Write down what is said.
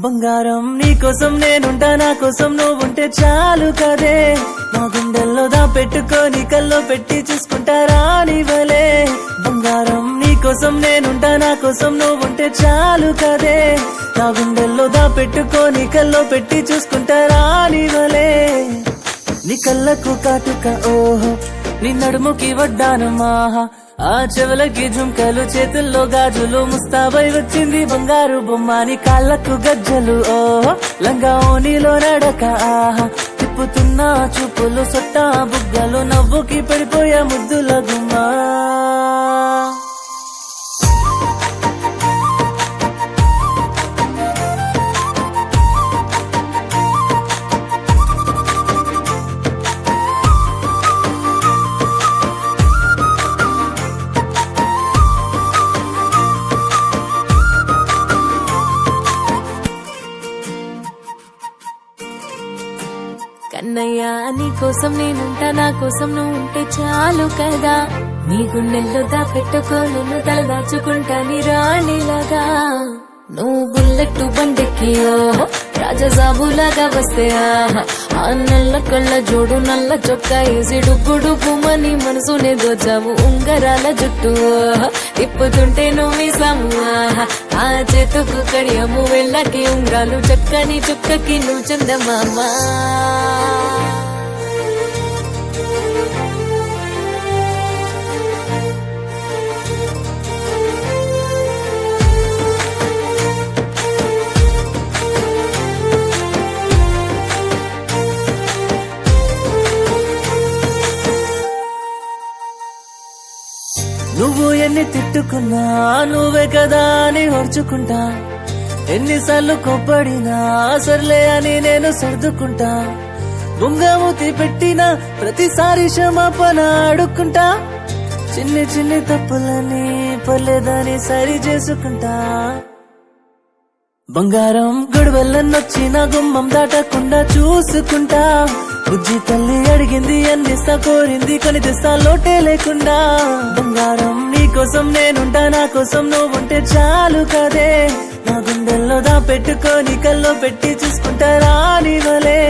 బంగారం నీకోసం నేనుంటా, నా కోసం నువ్వుంటే చాలు కదే. నా గుండెల్లో దా పెట్టుకొని కల్లో పెట్టి చూసుకుంటారా నీవలే. బంగారం నీకోసం నేనుంటా, నా కోసం నువ్వుంటే చాలు కదే. నా గుండెల్లో దా పెట్టుకొని కల్లో పెట్టి చూసుకుంటారా నీవలే. నీ కళ్ళకు కాటుక ఓహో, నీ నడుముకి వడ్డానమాహా, ఆ చెవులకి జుంకలు, చేతుల్లో గాజులు, ముస్తాబై వచ్చింది బంగారు బొమ్మ. నీ కాళ్ళకు గజ్జలు ఓహో, లంగా ఓనిలో నడక ఆహా, తిప్పుతున్న చూపులు, సొట్టా బుగ్గలు, నవ్వుకి పడిపోయే ముద్దుల గుమ్మా. కన్నయ్య నీ కోసం నేనుంటా, నా కోసం నువ్వు ఉంటే చాలు కదా. నీ గుండెల్లో దాపెట్టుకోను, తల దాచుకుంటా నీ రాణిలాగా. నువ్వు బుల్లెట్టు బండెక్కి ఓహో, రాజసాబులాగా వస్తే ఆహా, ఆ నల్ల కళ్ళ జోడు, నల్ల చొక్కా వేసి డుబ్బు డుబ్బుమని మనసునే దోచావు. ఉంగరాల జుట్టు ఓహో, తిప్పుతుంటే నువ్వేసాము ఆహా, ఆ చేతుకు కడియము, వెళ్ళకి ఉంగరాలు, చక్కని చుక్కకి నువ్వు చందమామా. నువ్వు ఎన్ని తిట్టుకున్నా నువ్వే కదా అని ఓర్చుకుంటా. ఎన్నిసార్లు కొప్పడినా సర్లే అని నేను సర్దుకుంటా. బొంగమూతి పెట్టినా ప్రతిసారి క్షమాపణ అడుక్కుంటా. చిన్ని చిన్ని తప్పులని పర్లేదని సరి చేసుకుంటా. బంగారం గొడవలన్నొచ్చిన గుమ్మం దాటకుండా చూసుకుంటా. బుజ్జి తల్లి అడిగింది అన్నిస్తా, కోరింది కొని తెస్తా లోటే లేకుండా. బంగారం నీకోసం నేనుంటా, నా కోసం నువ్వుంటే చాలు కదే. నా గుండెల్లో దా పెట్టుకొని కల్లో పెట్టి చూసుకుంటారా నీవలే.